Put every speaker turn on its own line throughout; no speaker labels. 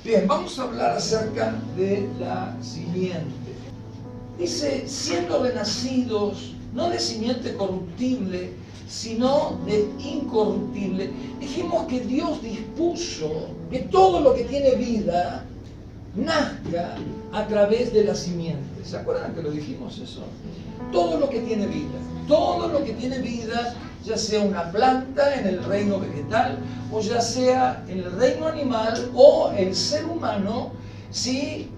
Bien, vamos a hablar acerca de la simiente. Dice, siendo renacidos, no de simiente corruptible, sino de incorruptible. Dijimos que Dios dispuso que todo lo que tiene vida nazca a través de la simiente. ¿Se acuerdan que lo dijimos eso? Todo lo que tiene vida, ya sea una planta en el reino vegetal, o ya sea en el reino animal, o el ser humano, si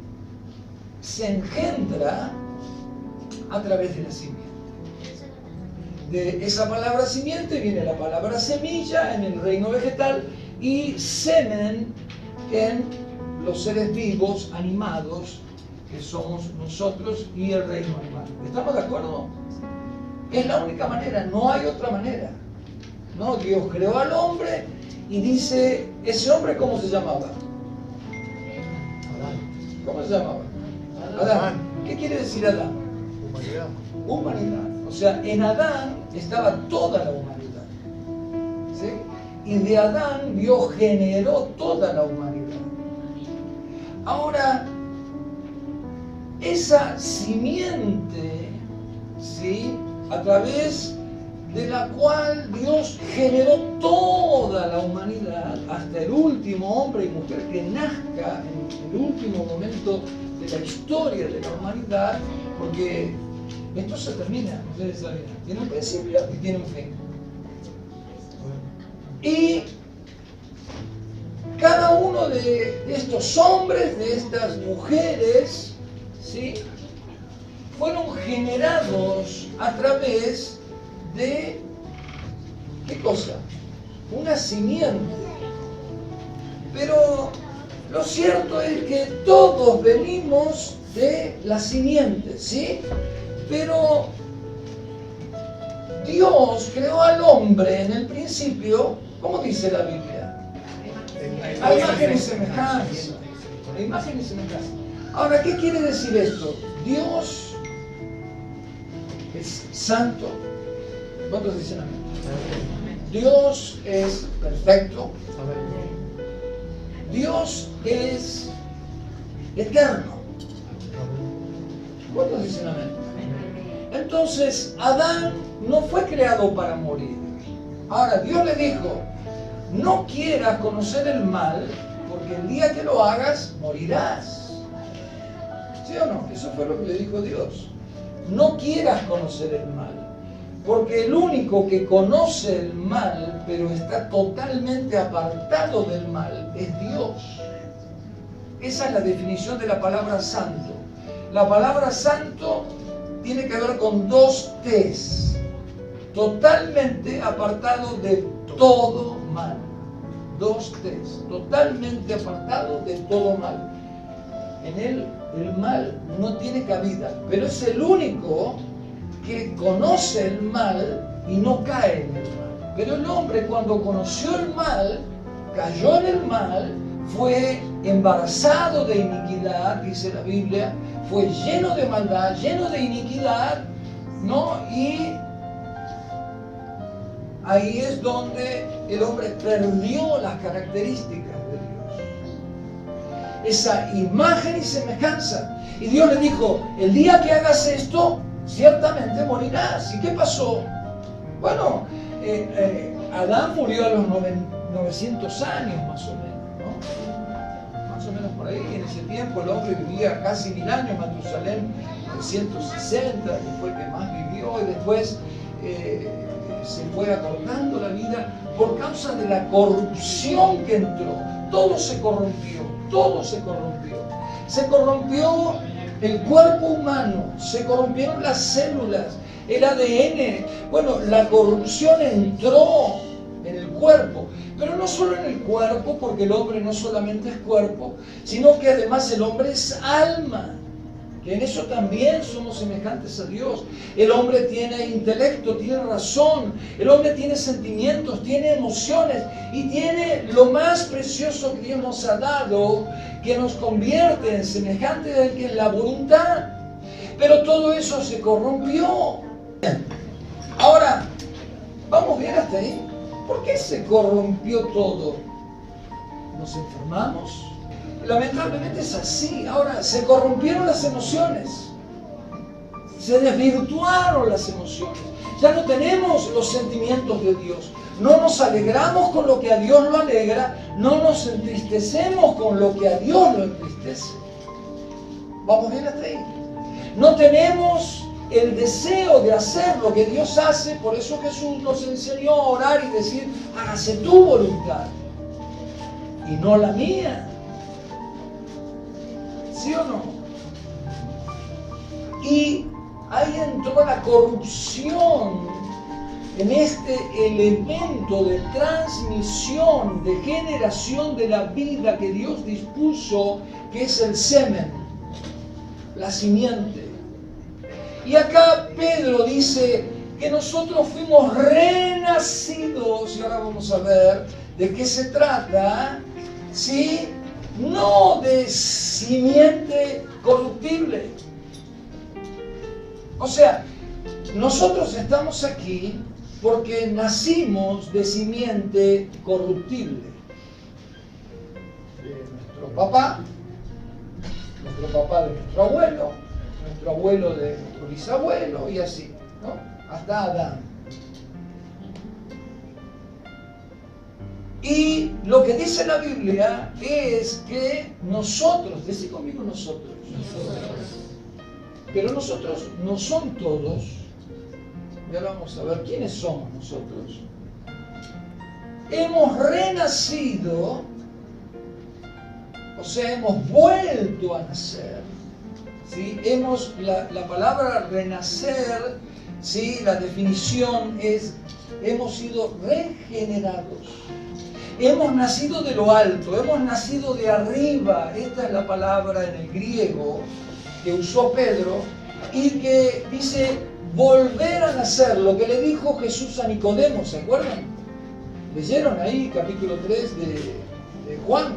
se engendra a través de la simiente. De esa palabra simiente viene la palabra semilla en el reino vegetal y semen en los seres vivos, animados, que somos nosotros y el reino animal. ¿Estamos de acuerdo? Es la única manera, no hay otra manera. ¿No? Dios creó al hombre y dice, ¿ese hombre cómo se llamaba? Adán. ¿Cómo se llamaba? Adán. ¿Qué quiere decir Adán?
Humanidad.
Humanidad. O sea, en Adán estaba toda la humanidad. ¿Sí? Y de Adán Dios generó toda la humanidad. Ahora, esa simiente, ¿sí?, a través de la cual Dios generó toda la humanidad, hasta el último hombre y mujer que nazca en el último momento de la historia de la humanidad, porque esto se termina, ustedes saben, tiene un principio y tiene un fin. Y cada uno de estos hombres, de estas mujeres, ¿sí?, fueron generados a través de, ¿qué cosa? Una simiente. Pero lo cierto es que todos venimos de la simiente, ¿sí? Pero Dios creó al hombre en el principio, ¿cómo dice la Biblia? A imagen y semejanza. A imagen y semejanza. Ahora, ¿qué quiere decir esto? Dios es santo. ¿Cuántos dicen amén? Dios es perfecto. Dios es eterno. ¿Cuántos dicen amén? Entonces, Adán no fue creado para morir. Ahora, Dios le dijo, no quieras conocer el mal, porque el día que lo hagas, morirás. ¿Sí o no? Eso fue lo que le dijo Dios. No quieras conocer el mal, porque el único que conoce el mal, pero está totalmente apartado del mal, es Dios. Esa es la definición de la palabra santo. La palabra santo tiene que ver con dos T's. Totalmente apartado de todo mal. Dos T's. Totalmente apartado de todo mal. En él el mal no tiene cabida, pero es el único que conoce el mal y no cae en el mal. Pero el hombre, cuando conoció el mal, cayó en el mal, fue embarazado de iniquidad, dice la Biblia, fue lleno de maldad, lleno de iniquidad, ¿no? Y ahí es donde el hombre perdió las características de Dios. Esa imagen y semejanza. Y Dios le dijo, el día que hagas esto, ciertamente morirás. ¿Y qué pasó? Bueno, Adán murió a los 900 años más o menos, ¿no? Más o menos por ahí. En ese tiempo el hombre vivía casi 1000 años, Matusalén 960, que fue el que más vivió, y después se fue acortando la vida por causa de la corrupción que entró. Todo se corrompió, todo se corrompió. Se corrompió el cuerpo humano, se corrompieron las células, el ADN. Bueno, la corrupción entró en el cuerpo, pero no solo en el cuerpo, porque el hombre no solamente es cuerpo, sino que además el hombre es alma, que en eso también somos semejantes a Dios. El hombre tiene intelecto, tiene razón, el hombre tiene sentimientos, tiene emociones y tiene lo más precioso que Dios nos ha dado, que nos convierte en semejantes a Él, que es la voluntad. Pero todo eso se corrompió. Ahora, ¿vamos bien hasta ahí? ¿Por qué se corrompió todo? Nos enfermamos. Lamentablemente es así. Ahora, se corrompieron las emociones. Se desvirtuaron las emociones. Ya no tenemos los sentimientos de Dios. No nos alegramos con lo que a Dios lo alegra. No nos entristecemos con lo que a Dios lo entristece. ¿Vamos bien hasta ahí? No tenemos el deseo de hacer lo que Dios hace. Por eso Jesús nos enseñó a orar y decir: hágase tu voluntad y no la mía. ¿Sí o no? Y ahí entró la corrupción en este elemento de transmisión, de generación de la vida que Dios dispuso, que es el semen, la simiente. Y acá Pedro dice que nosotros fuimos renacidos, y ahora vamos a ver de qué se trata, ¿sí? No de simiente corruptible. O sea, nosotros estamos aquí porque nacimos de simiente corruptible. De nuestro papá de nuestro abuelo de nuestro bisabuelo y así, ¿no? Hasta Adán. Y lo que dice la Biblia es que nosotros, decí conmigo nosotros. Pero nosotros no son todos. Y ahora vamos a ver quiénes somos nosotros. Hemos renacido, o sea, hemos vuelto a nacer. ¿Sí? La palabra renacer, ¿sí? La definición es: hemos sido regenerados. Hemos nacido de lo alto, hemos nacido de arriba. Esta es la palabra en el griego que usó Pedro y que dice volver a nacer, lo que le dijo Jesús a Nicodemo, ¿se acuerdan? Leyeron ahí capítulo 3 de Juan,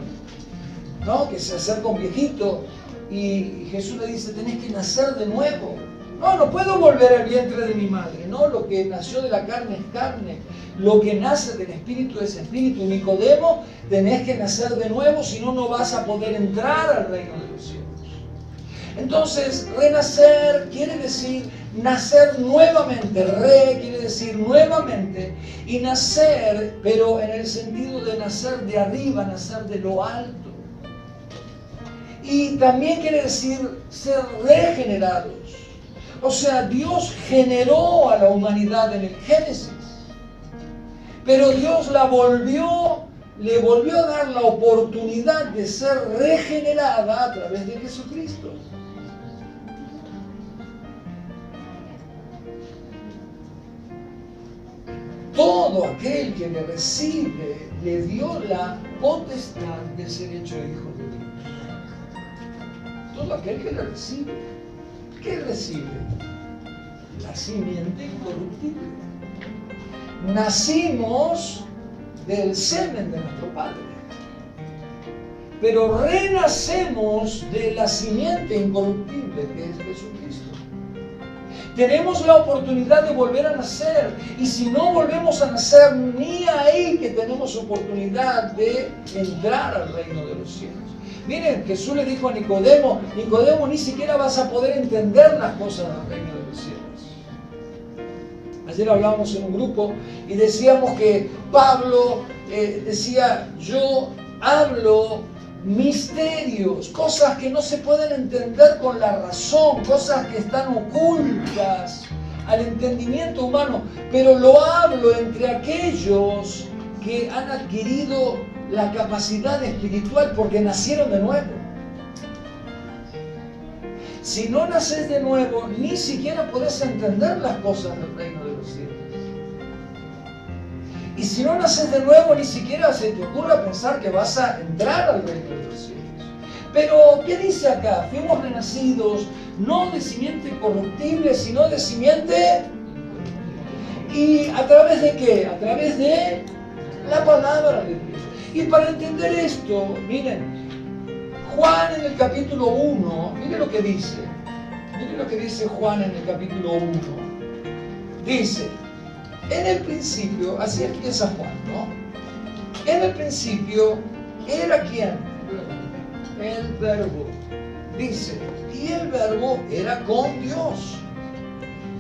¿no? Que se acerca un viejito y Jesús le dice: tenés que nacer de nuevo. No puedo volver al vientre de mi madre. No, lo que nació de la carne es carne. Lo que nace del espíritu es espíritu. Nicodemo, tenés que nacer de nuevo, si no, no vas a poder entrar al reino de los cielos. Entonces, renacer quiere decir nacer nuevamente. Quiere decir nuevamente. Y nacer, pero en el sentido de nacer de arriba, nacer de lo alto. Y también quiere decir ser regenerados. O sea, Dios generó a la humanidad en el Génesis, pero Dios le volvió a dar la oportunidad de ser regenerada a través de Jesucristo. Todo aquel que le recibe, le dio la potestad de ser hecho hijo de Dios. Todo aquel que le recibe. ¿Qué recibe? La simiente incorruptible. Nacimos del semen de nuestro Padre, pero renacemos de la simiente incorruptible que es Jesucristo. Tenemos la oportunidad de volver a nacer, y si no volvemos a nacer, ni ahí que tenemos oportunidad de entrar al reino de los cielos. Miren, Jesús le dijo a Nicodemo: Nicodemo, ni siquiera vas a poder entender las cosas del reino de los cielos. Ayer hablábamos en un grupo y decíamos que Pablo decía: yo hablo misterios, cosas que no se pueden entender con la razón, cosas que están ocultas al entendimiento humano, pero lo hablo entre aquellos que han adquirido la capacidad espiritual porque nacieron de nuevo. Si no naces de nuevo, ni siquiera podés entender las cosas del reino de los cielos. Y si no naces de nuevo, ni siquiera se te ocurra pensar que vas a entrar al reino de los cielos. Pero, ¿qué dice acá? Fuimos renacidos no de simiente corruptible, sino de simiente. ¿Y a través de qué? A través de la palabra de Dios. Y para entender esto, miren, Juan en el capítulo 1, miren lo que dice. Miren lo que dice Juan en el capítulo 1. Dice: en el principio, así empieza Juan, ¿no? En el principio era ¿quién? el verbo. Dice, y el verbo era con Dios.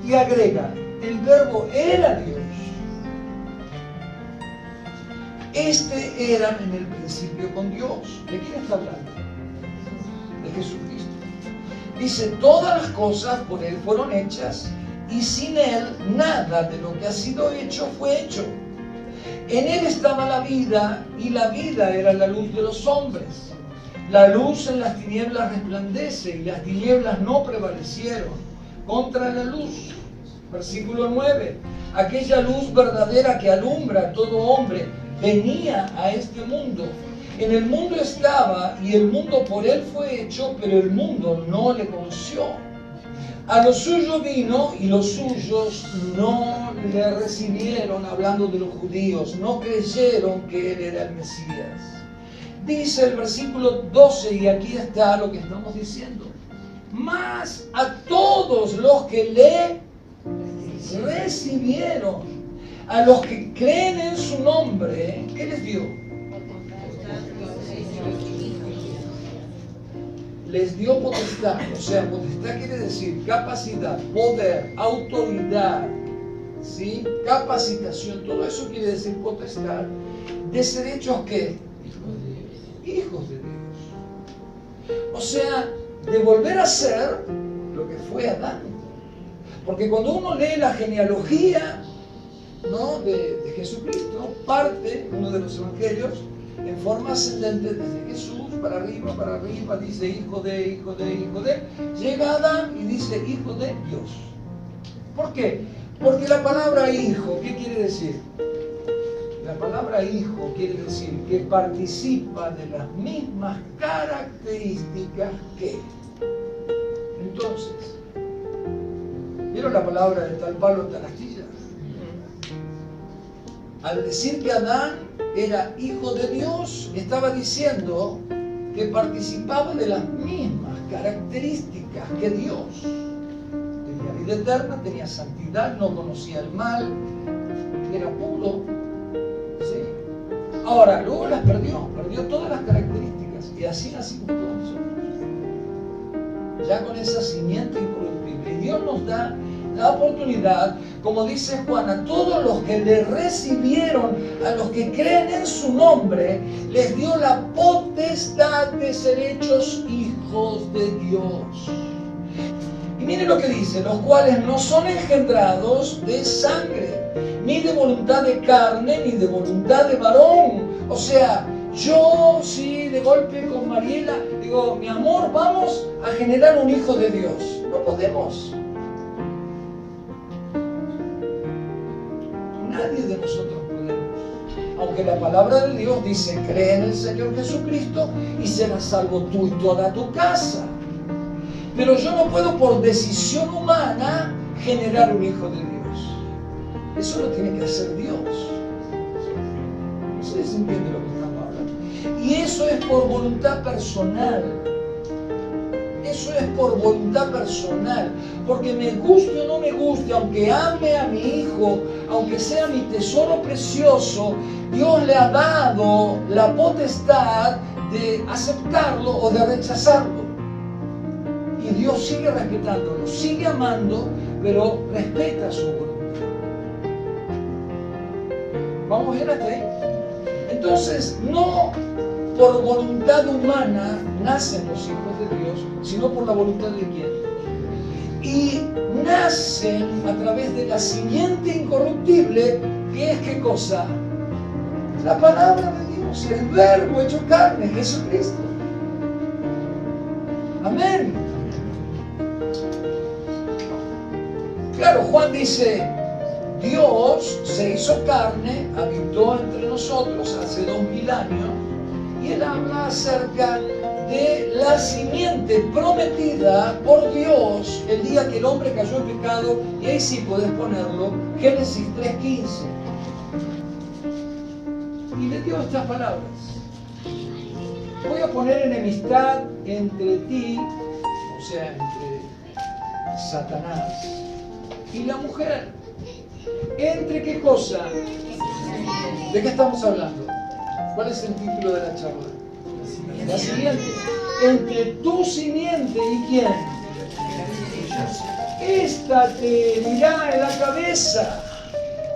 Y agrega, el verbo era Dios. Eran en el principio con Dios. ¿De quién está hablando? De Jesucristo. Dice, todas las cosas por Él fueron hechas, y sin Él nada de lo que ha sido hecho fue hecho. En Él estaba la vida, y la vida era la luz de los hombres. La luz en las tinieblas resplandece, y las tinieblas no prevalecieron contra la luz. Versículo 9. Aquella luz verdadera que alumbra a todo hombre venía a este mundo. En el mundo estaba, y el mundo por Él fue hecho, pero el mundo no le conoció. A los suyos vino, y los suyos no le recibieron, hablando de los judíos, no creyeron que Él era el Mesías. Dice el versículo 12, y aquí está lo que estamos diciendo. Mas a todos los que le recibieron, a los que creen en su nombre, ¿qué les dio? Les dio potestad. O sea, potestad quiere decir capacidad, poder, autoridad, ¿sí? Capacitación, todo eso quiere decir potestad. De ser hechos, ¿qué? Hijos de Dios. O sea, de volver a ser lo que fue Adán. Porque cuando uno lee la genealogía, ¿no?, de Jesucristo, parte, uno de los evangelios, en forma ascendente desde Jesús para arriba, dice hijo de, llega a Adán y dice hijo de Dios. ¿Por qué? Porque la palabra hijo, ¿qué quiere decir? La palabra hijo quiere decir que participa de las mismas características que. Entonces, ¿vieron la palabra de tal palo, tal astilla? Al decir que Adán era hijo de Dios, estaba diciendo que participaba de las mismas características que Dios. Tenía vida eterna, tenía santidad, no conocía el mal, era puro. ¿Sí? Ahora, luego las perdió todas las características, y así nacimos todos nosotros. Ya con esa simiente incorruptible. Y Dios nos da la oportunidad, como dice Juan, a todos los que le recibieron, a los que creen en su nombre, les dio la potestad de ser hechos hijos de Dios. Y miren lo que dice, los cuales no son engendrados de sangre, ni de voluntad de carne, ni de voluntad de varón. O sea, yo sí de golpe con Mariela digo, mi amor, vamos a generar un hijo de Dios. No podemos. Nadie de nosotros podemos. Aunque la palabra de Dios dice, cree en el Señor Jesucristo y serás salvo tú y toda tu casa. Pero yo no puedo por decisión humana generar un hijo de Dios. Eso lo tiene que hacer Dios. ¿Ustedes entienden lo que estamos hablando? Y eso es por voluntad personal. Eso es por voluntad personal, porque me guste o no me guste, aunque ame a mi hijo, aunque sea mi tesoro precioso, Dios le ha dado la potestad de aceptarlo o de rechazarlo. Y Dios sigue respetándolo, sigue amando, pero respeta su voluntad. ¿Vamos bien hasta ahí? Entonces, no por voluntad humana nacen los hijos de Dios, sino por la voluntad de quién. Y nacen a través de la simiente incorruptible, que es ¿qué cosa? La palabra de Dios, el verbo hecho carne, Jesucristo. Amén. Claro, Juan dice, Dios se hizo carne, habitó entre nosotros hace 2000 años, y Él habla acerca de la simiente prometida por Dios el día que el hombre cayó en pecado, y ahí sí podés ponerlo, Génesis 3:15. Y le dio estas palabras: voy a poner enemistad entre ti, o sea, entre Satanás y la mujer. ¿Entre qué cosa? ¿De qué estamos hablando? ¿Cuál es el título de la charla? La siguiente. Entre tu simiente y quién. Esta te herirá en la cabeza,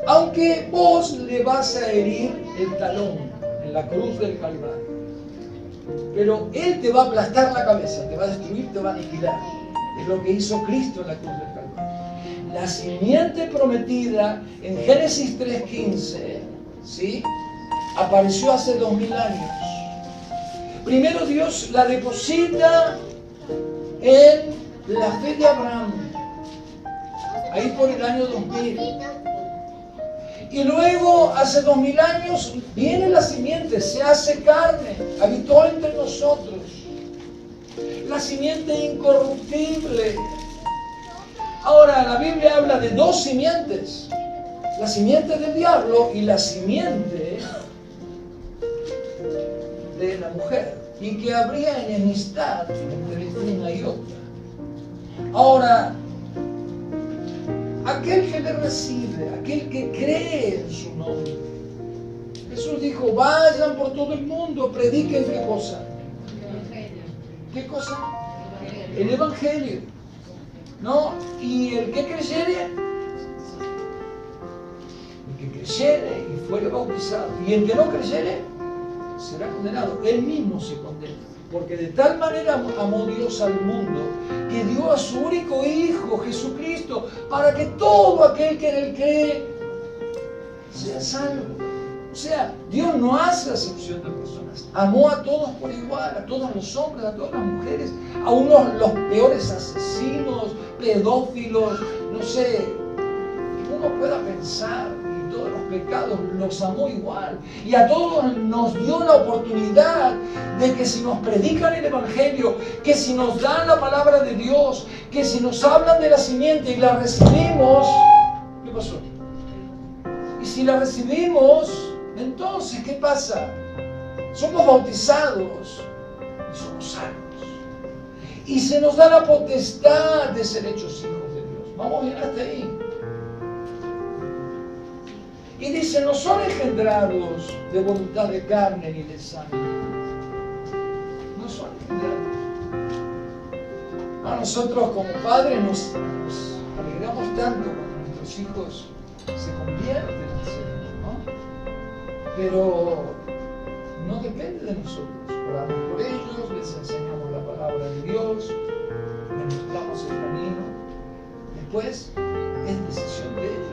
aunque vos le vas a herir el talón en la cruz del Calvario. Pero Él te va a aplastar la cabeza, te va a destruir, te va a aniquilar. Es lo que hizo Cristo en la cruz del Calvario. La simiente prometida en Génesis 3:15, ¿sí?, apareció hace 2000 años. Primero Dios la deposita en la fe de Abraham, ahí por el año 2000. Y luego, hace 2000 años, viene la simiente, se hace carne, habitó entre nosotros. La simiente incorruptible. Ahora, la Biblia habla de dos simientes. La simiente del diablo y la simiente de la mujer. Y que habría enemistad entre una y otra. Ahora, aquel que le recibe, aquel que cree en su nombre. Jesús dijo, vayan por todo el mundo, prediquen ¿qué cosa? ¿Qué cosa? El Evangelio. ¿No? Y el que creyere, y fuere bautizado. Y el que no creyere, será condenado. Él mismo se condena. Porque de tal manera amó Dios al mundo que dio a su único Hijo, Jesucristo, para que todo aquel que en Él cree sea salvo. O sea, Dios no hace acepción de personas. Amó a todos por igual, a todos los hombres, a todas las mujeres, a los peores asesinos, pedófilos, no sé, uno pueda pensar. Todos los pecados los amó igual, y a todos nos dio la oportunidad de que si nos predican el Evangelio, que si nos dan la palabra de Dios, que si nos hablan de la simiente y la recibimos, ¿qué pasó? Y si la recibimos, entonces ¿qué pasa? Somos bautizados y somos salvos, y se nos da la potestad de ser hechos hijos de Dios. Vamos bien hasta ahí. Y dice, no son engendrados de voluntad de carne ni de sangre. No son engendrados. A nosotros como padres nos alegramos tanto cuando nuestros hijos se convierten al Señor, ¿no? Pero no depende de nosotros. Oramos por ellos, les enseñamos la palabra de Dios, les mostramos el camino. Después es decisión de ellos.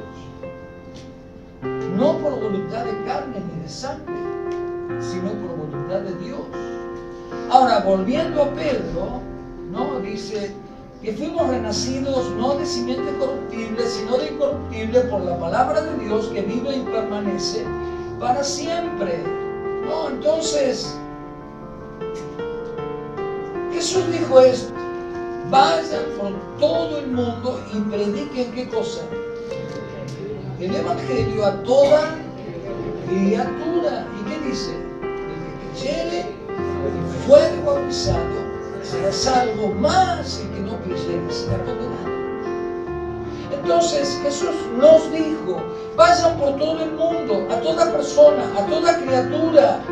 No por voluntad de carne ni de sangre, sino por voluntad de Dios. Ahora, volviendo a Pedro, ¿no? Dice que fuimos renacidos no de simiente corruptible, sino de incorruptible por la palabra de Dios que vive y permanece para siempre. ¿No? Entonces, Jesús dijo esto: vayan por todo el mundo y prediquen ¿qué cosa? El Evangelio a toda criatura. ¿Y qué dice? El que creyere y fuere bautizado será salvo, más el que no creyere será condenado. Entonces Jesús nos dijo, vayan por todo el mundo, a toda persona, a toda criatura.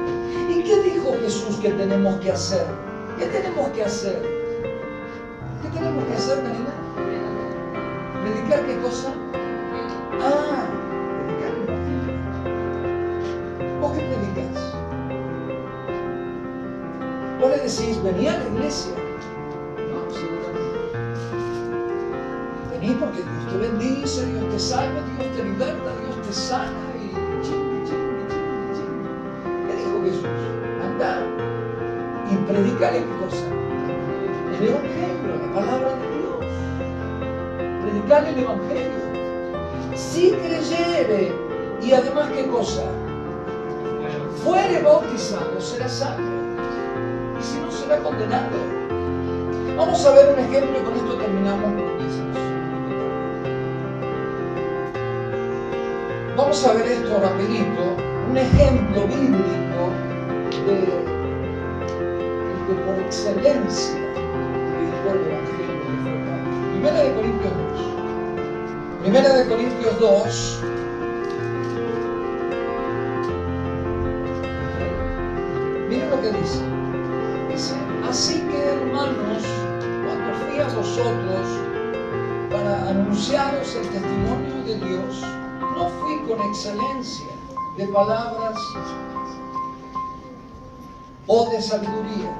¿Y qué dijo Jesús que tenemos que hacer? ¿Qué tenemos que hacer? ¿Qué tenemos que hacer, Marina? ¿Predicar qué cosa? Predicar el Evangelio. ¿Vos qué predicas? Vos le decís, vení a la iglesia. No, seguramente. Vení porque Dios te bendice, Dios te salva, Dios te liberta, Dios te sana y ¿qué dijo Jesús? Andá y predicar ¿qué cosa? El Evangelio, la palabra de Dios. Predicar el Evangelio. Si creyere, y además ¿qué cosa? Fuere bautizado, será salvo. Y si no, será condenado. Vamos a ver un ejemplo y con esto terminamos. Vamos a ver esto rapidito. Un ejemplo bíblico de por excelencia predicó el Evangelio de Pablo. Primera de Corintios 2. Primera de Corintios 2. Miren lo que dice. Así que, hermanos, cuando fui a vosotros para anunciaros el testimonio de Dios, no fui con excelencia de palabras o de sabiduría,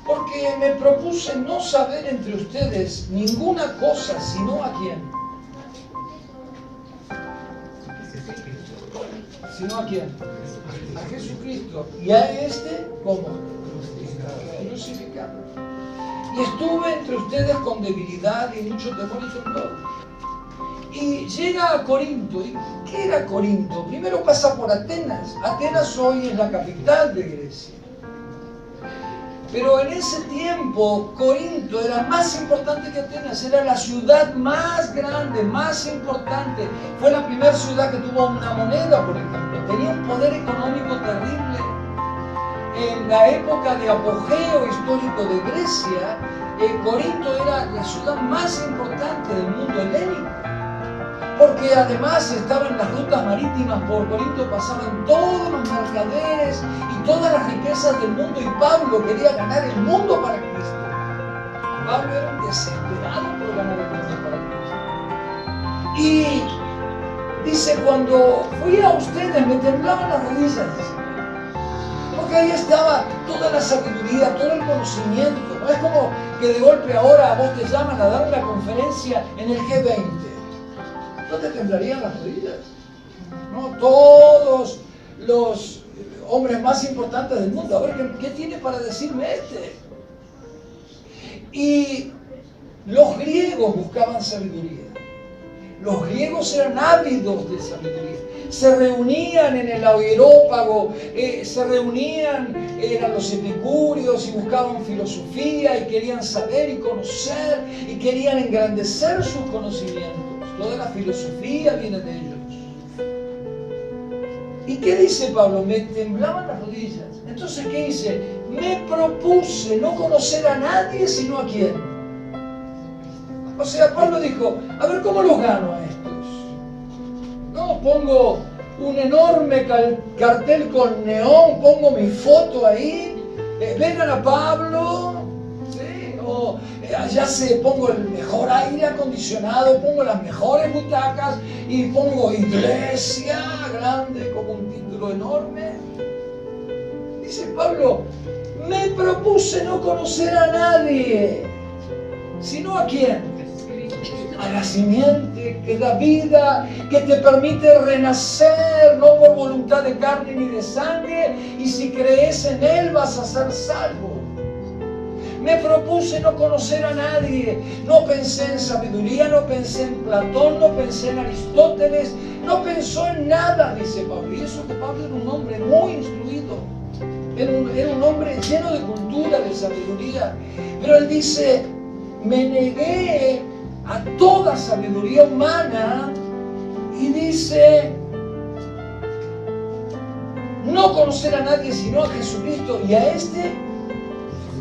porque me propuse no saber entre ustedes ninguna cosa, sino a quién. ¿Sino a quién? A Jesucristo. Y a este, ¿cómo? Crucificado. Y estuve entre ustedes con debilidad y mucho temor y temblor. Y llega a Corinto. ¿Y qué era Corinto? Primero pasa por Atenas. Atenas hoy es la capital de Grecia. Pero en ese tiempo Corinto era más importante que Atenas, era la ciudad más grande, más importante. Fue la primera ciudad que tuvo una moneda, por ejemplo. Tenía un poder económico terrible. En la época de apogeo histórico de Grecia, Corinto era la ciudad más importante del mundo helénico. Porque además estaban las rutas marítimas, por Corinto pasaban todos los mercaderes y todas las riquezas del mundo, y Pablo quería ganar el mundo para Cristo. Pablo era un desesperado por ganar el mundo para Cristo. Y dice, cuando fui a ustedes me temblaban las rodillas, porque ahí estaba toda la sabiduría, todo el conocimiento. No es como que de golpe ahora a vos te llaman a dar una conferencia en el G20. ¿No te temblarían las rodillas? ¿No? Todos los hombres más importantes del mundo. A ver, ¿qué tiene para decirme este? Y los griegos buscaban sabiduría. Los griegos eran ávidos de sabiduría. Se reunían en el aerópago, eran los epicúreos y buscaban filosofía y querían saber y conocer y querían engrandecer sus conocimientos. Toda la filosofía viene de ellos. ¿Y qué dice Pablo? Me temblaban las rodillas. Entonces, ¿qué dice? Me propuse no conocer a nadie sino a quién. O sea, Pablo dijo, a ver, ¿cómo los gano a estos? No, pongo un enorme cartel con neón, pongo mi foto ahí, vengan a Pablo, ¿sí? O pongo el mejor aire acondicionado, pongo las mejores butacas y pongo iglesia grande como un título enorme. Dice Pablo, me propuse no conocer a nadie, sino a quién. A la simiente que da vida, que te permite renacer, no por voluntad de carne ni de sangre, y si crees en Él vas a ser salvo. Me propuse no conocer a nadie, no pensé en sabiduría, no pensé en Platón, no pensé en Aristóteles, no pensó en nada, dice Pablo. Y eso que Pablo era un hombre muy instruido, era un hombre lleno de cultura, de sabiduría, pero él dice, me negué a toda sabiduría humana, y dice, no conocer a nadie sino a Jesucristo y a este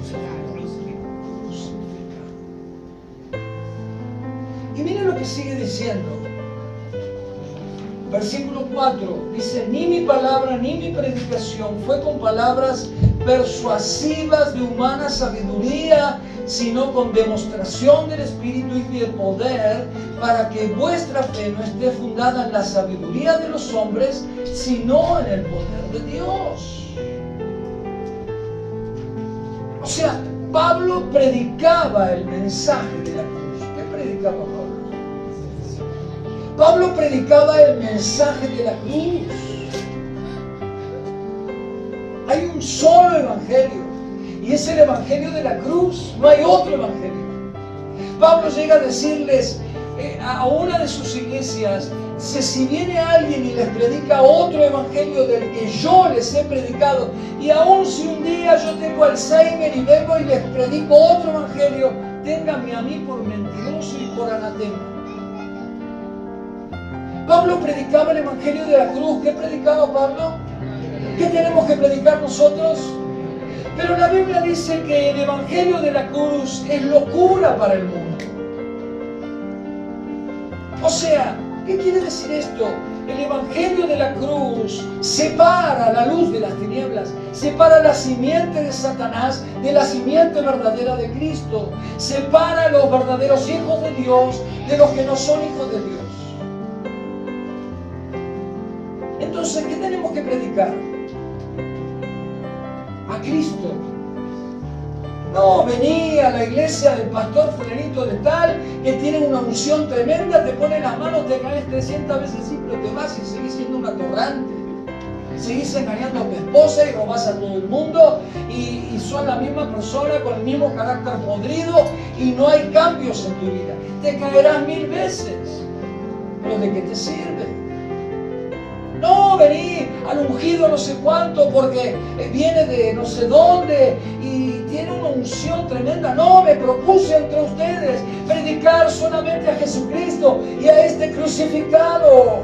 crucificado. Y miren lo que sigue diciendo. Versículo 4 dice, ni mi palabra ni mi predicación fue con palabras persuasivas de humana sabiduría, sino con demostración del Espíritu y del poder, para que vuestra fe no esté fundada en la sabiduría de los hombres, sino en el poder de Dios. O sea, Pablo predicaba el mensaje de la cruz. ¿Qué predicaba Pablo? Pablo predicaba el mensaje de la cruz. Hay un solo evangelio, y es el evangelio de la cruz. No hay otro evangelio. Pablo llega a decirles a una de sus iglesias, si viene alguien y les predica otro evangelio del que yo les he predicado, y aun si un día yo tengo Alzheimer y vengo y les predico otro evangelio, ténganme a mí por mentiroso y por anatema. Pablo predicaba el evangelio de la cruz. ¿Qué predicaba Pablo? ¿Qué tenemos que predicar nosotros? Pero la Biblia dice que el evangelio de la cruz es locura para el mundo. O sea, ¿qué quiere decir esto? El evangelio de la cruz separa la luz de las tinieblas, separa la simiente de Satanás de la simiente verdadera de Cristo, separa a los verdaderos hijos de Dios de los que no son hijos de Dios. Entonces, ¿qué tenemos que predicar? A Cristo. No, vení a la iglesia del pastor fulanito de tal, que tiene una unción tremenda, te pone las manos, te caes 300 veces así, pero te vas y seguís siendo un atorrante. Seguís engañando a tu esposa y robás a todo el mundo y sos la misma persona con el mismo carácter podrido y no hay cambios en tu vida. Te caerás 1000 veces, pero ¿de qué te sirve? No, vení al ungido no sé cuánto porque viene de no sé dónde y tiene una unción tremenda. No, me propuse entre ustedes predicar solamente a Jesucristo y a este crucificado.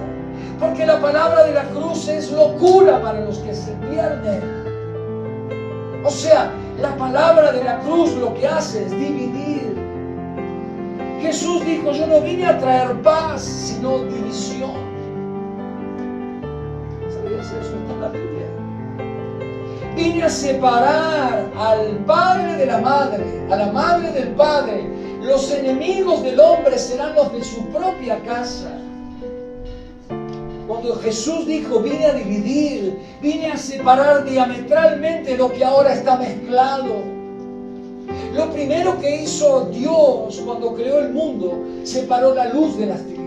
Porque la palabra de la cruz es locura para los que se pierden. O sea, la palabra de la cruz lo que hace es dividir. Jesús dijo, yo no vine a traer paz, sino división. Eso está en la Biblia. Vine a separar al padre de la madre, a la madre del padre. Los enemigos del hombre serán los de su propia casa. Cuando Jesús dijo, vine a dividir, vine a separar diametralmente lo que ahora está mezclado. Lo primero que hizo Dios cuando creó el mundo, separó la luz de las tinieblas.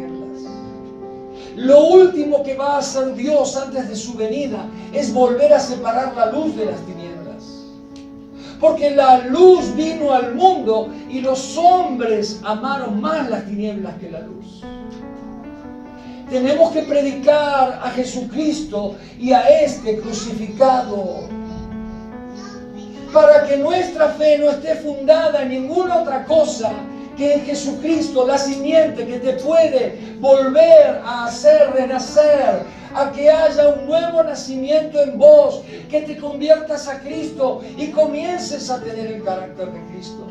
Lo último que va a hacer Dios antes de su venida es volver a separar la luz de las tinieblas. Porque la luz vino al mundo y los hombres amaron más las tinieblas que la luz. Tenemos que predicar a Jesucristo y a este crucificado para que nuestra fe no esté fundada en ninguna otra cosa que en Jesucristo, la simiente que te puede volver a hacer renacer, a que haya un nuevo nacimiento en vos, que te conviertas a Cristo y comiences a tener el carácter de Cristo.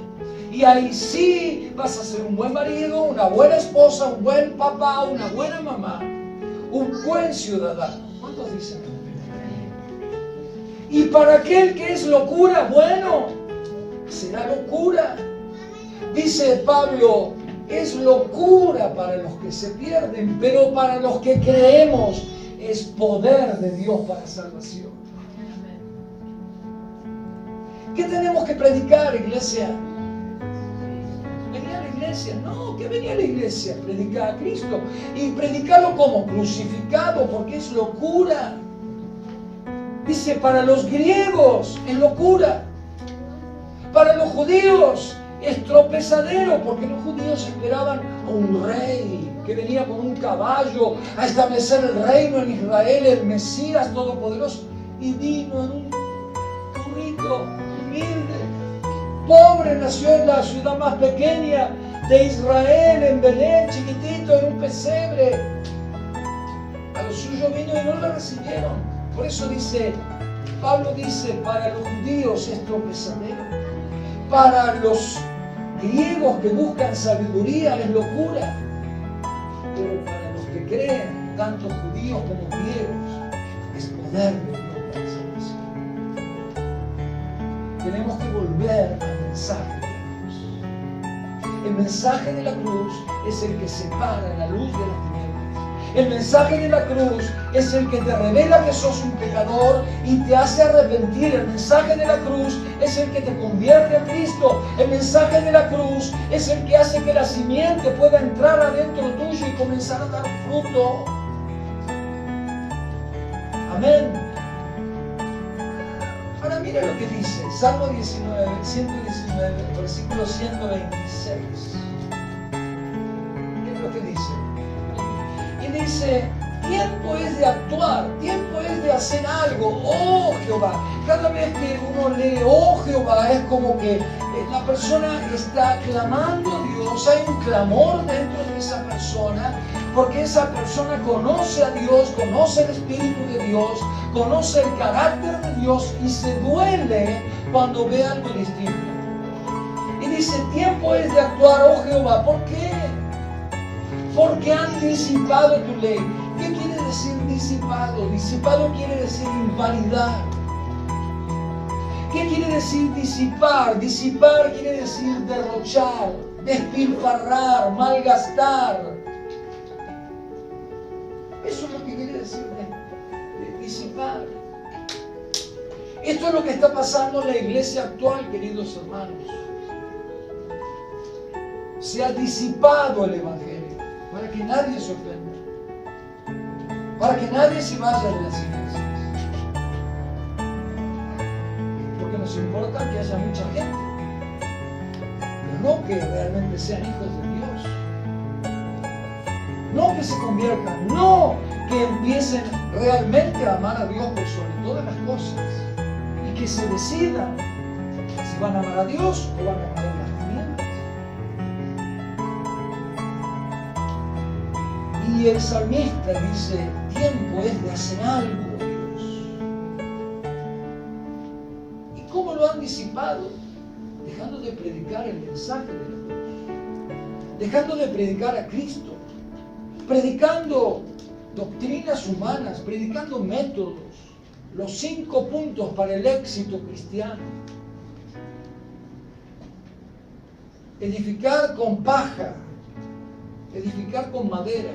Y ahí sí vas a ser un buen marido, una buena esposa, un buen papá, una buena mamá, un buen ciudadano. ¿Cuántos dicen? Y para aquel que es locura, bueno, será locura. Dice Pablo, es locura para los que se pierden, pero para los que creemos es poder de Dios para salvación. ¿Qué tenemos que predicar, iglesia? ¿Venir a la iglesia? No, ¿qué venía a la iglesia? Predicar a Cristo. Y predicarlo como crucificado, porque es locura. Dice, para los griegos es locura. Para los judíos es tropezadero, porque los judíos esperaban a un rey que venía con un caballo a establecer el reino en Israel, el Mesías todopoderoso, y vino en un burrito humilde, pobre, nació en la ciudad más pequeña de Israel, en Belén, chiquitito, en un pesebre. A los suyos vino y no lo recibieron. Por eso dice, Pablo dice, para los judíos es tropezadero. Para los griegos que buscan sabiduría es locura, pero para los que creen, tanto judíos como griegos, es poder de Dios para salvación. Tenemos que volver al mensaje de la cruz. El mensaje de la cruz es el que separa la luz de las tinieblas. El mensaje de la cruz es el que te revela que sos un pecador y te hace arrepentir. El mensaje de la cruz es el que te convierte a Cristo. El mensaje de la cruz es el que hace que la simiente pueda entrar adentro tuyo y comenzar a dar fruto. Amén. Ahora mira lo que dice Salmo 119, versículo 126. Mira lo que dice. Y dice, tiempo es de actuar, tiempo es de hacer algo, oh Jehová. Cada vez que uno lee, oh Jehová, es como que la persona está clamando a Dios, hay un clamor dentro de esa persona, porque esa persona conoce a Dios, conoce el Espíritu de Dios, conoce el carácter de Dios y se duele cuando ve algo distinto. Y dice, tiempo es de actuar, oh Jehová. ¿Por qué? Porque han disipado tu ley. ¿Qué quiere decir disipado? Disipado quiere decir invalidar. ¿Qué quiere decir disipar? Disipar quiere decir derrochar, despilfarrar, malgastar. Eso es lo que quiere decir de disipar. Esto es lo que está pasando en la iglesia actual, queridos hermanos. Se ha disipado el Evangelio para que nadie se ofenda, para que nadie se vaya de las iglesias. Porque nos importa que haya mucha gente, pero no que realmente sean hijos de Dios. No que se conviertan, no que empiecen realmente a amar a Dios por sobre todas las cosas y que se decidan si van a amar a Dios o van a amar a las tinieblas. Y el salmista dice, tiempo es de hacer algo, Dios. ¿Y cómo lo han disipado? Dejando de predicar el mensaje de la cruz, dejando de predicar a Cristo, predicando doctrinas humanas, predicando métodos, los 5 puntos para el éxito cristiano. Edificar con paja, edificar con madera.